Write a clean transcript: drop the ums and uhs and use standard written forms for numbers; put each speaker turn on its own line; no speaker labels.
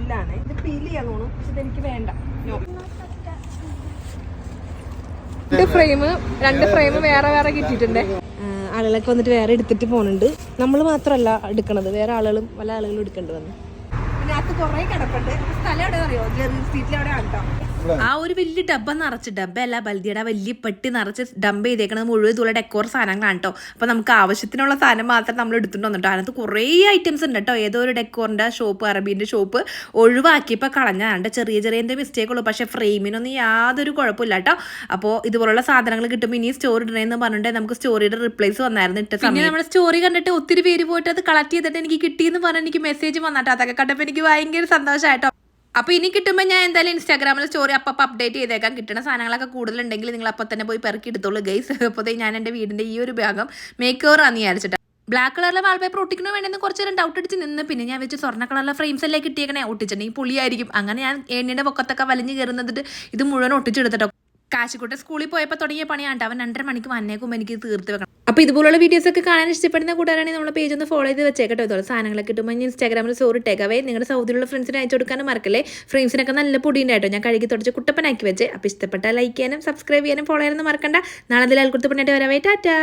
സ്റ്റില്ലാണ്. ഇത് പീൽ ചെയ്യാൻ തോന്നും, പക്ഷെ ഇതെനിക്ക് വേണ്ട. രണ്ട് ഫ്രെയിം വേറെ വേറെ കിട്ടിയിട്ടുണ്ട്. ആളുകളൊക്കെ വന്നിട്ട് വേറെ എടുത്തിട്ട് പോകുന്നുണ്ട്. നമ്മൾ മാത്രമല്ല എടുക്കണത്, വേറെ ആളുകളും പല ആളുകളും എടുക്കേണ്ടി വന്നു. പിന്നെ അത് കുറേ കിടപ്പുണ്ട്. സ്ഥലം എവിടെ അറിയോ? ജെറി സ്ട്രീറ്റിൽ എവിടെ ആട്ടോ. ആ ഒരു വലിയ ഡബ്ബ നിറച്ച്, ഡബ്ബയല്ല ബൽദിയുടെ വലിയ പെട്ടി നിറച്ച് ഡംപ് ചെയ്തേക്കണത് മുഴുവൻ ഇതുപോലെ ഡെക്കോർ സാധനങ്ങളാണ് കേട്ടോ. അപ്പോൾ നമുക്ക് ആവശ്യത്തിനുള്ള സാധനം മാത്രം നമ്മൾ എടുത്തിട്ട് വന്നിട്ടോ. അതിനകത്ത് കുറേ ഐറ്റംസ് ഉണ്ട് കേട്ടോ. ഏതോ ഒരു ഡെക്കോറിൻ്റെ ഷോപ്പ്, അറബീൻ്റെ ഷോപ്പ് ഒഴിവാക്കിയപ്പോൾ കളഞ്ഞാണ്ട്. ചെറിയ ചെറിയ എന്തെങ്കിലും മിസ്റ്റേക്ക് ഉള്ളൂ, പക്ഷേ ഫ്രെയിമിനൊന്നും യാതൊരു കുഴപ്പമില്ല കേട്ടോ. അപ്പോൾ ഇതുപോലുള്ള സാധനങ്ങൾ കിട്ടുമ്പോൾ ഇനി സ്റ്റോറി ഇടണമെന്ന് പറഞ്ഞിട്ട് നമുക്ക് സ്റ്റോറിയുടെ റിപ്ലൈസ് വന്നായിരുന്നു ഇട്ട സമയം. നമ്മുടെ സ്റ്റോറി കണ്ടിട്ട് ഒത്തിരി പേര് പോയിട്ട് അത് കളക്ട് ചെയ്തിട്ട് എനിക്ക് കിട്ടിയെന്ന് പറഞ്ഞാൽ എനിക്ക് മെസ്സേജ് വന്നിട്ടോ. അതൊക്കെ കണ്ടപ്പോൾ എനിക്ക് ഭയങ്കര സന്തോഷമായിട്ടോ. അപ്പോൾ ഇനി കിട്ടുമ്പോൾ ഞാൻ എന്തായാലും ഇൻസ്റ്റാഗ്രാമിൽ സ്റ്റോറി അപ്പം അപ്ഡേറ്റ് ചെയ്തേക്കാം. കിട്ടുന്ന സാധനങ്ങളൊക്കെ കൂടുതലുണ്ടെങ്കിൽ നിങ്ങൾ അപ്പം തന്നെ പോയി പെറുക്കി എടുത്തോളൂ ഗൈസ്. അപ്പോൾ ഞാൻ എൻ്റെ വീടിൻ്റെ ഈ ഒരു ഭാഗം മേക്ക് ഓവറാന്ന് വിചാരിച്ചിട്ട് ബ്ലാക്ക് കളറിലെ വാൾപേപ്പർ ഒട്ടിക്കണോ വേണമെന്ന് കുറച്ച് നേരം ഡൗട്ട് അടിച്ച് നിന്ന് പിന്നെ ഞാൻ വെച്ച് സ്വർണ്ണ കളറിലെ ഫ്രെയിംസ് എല്ലാം കിട്ടിയേക്കണേ, ഒട്ടിച്ചിട്ടുണ്ടെങ്കിൽ പുളിയായിരിക്കും. അങ്ങനെ ഞാൻ എണ്ണയുടെ പൊക്കത്തൊക്കെ വലിഞ്ഞ് കയറുന്നിട്ട് ഇത് മുഴുവൻ ഒട്ടിച്ചെടുത്തിട്ടോ. കാശിക്കോട്ടെ സ്കൂളിൽ പോയപ്പോൾ തുടങ്ങിയ പണിയാണ്. അവൻ 2:30 മണിക്ക് വന്നേക്കുമ്പോൾ എനിക്ക് തീർത്ത് വെക്കണം. അപ്പോൾ ഇതുപോലുള്ള വീഡിയോസ് ഒക്കെ കാണാൻ ഇഷ്ടപ്പെടുന്ന കൂട്ടുകാരാണെങ്കിൽ നമ്മുടെ പേജ് ഒന്ന് ഫോളോ ചെയ്ത് വെച്ചേക്കട്ടോ. ഇതുപോലെ സാധനങ്ങളൊക്കെ കിട്ടുമ്പോൾ ഞാൻ ഇൻസ്റ്റാഗ്രാമിൽ സ്റ്റോറി ഇട്ടേക്കാവേ. നിങ്ങളുടെ സൗദിയിലുള്ള ഫ്രണ്ട്സിന് അയച്ചു കൊടുക്കാനും മറക്കല്ലേ. ഫ്രെയിംസിനൊക്കെ നല്ല പൊടിയുണ്ടായിട്ടോ. ഞാൻ കഴുകി തുടച്ച് കുട്ടപ്പനാക്കി വെച്ച്. അപ്പോൾ ഇഷ്ടപ്പെട്ടാൽ ലൈക്ക് ചെയ്യാനും സബ്സ്ക്രൈബ് ചെയ്യാനും ഫോളോ ചെയ്യാനും മറക്കണ്ട. നാളെ എന്തെങ്കിലും അയൽക്കുറിച്ച് പണിയായിട്ട് വരാവേ. ടാറ്റാ.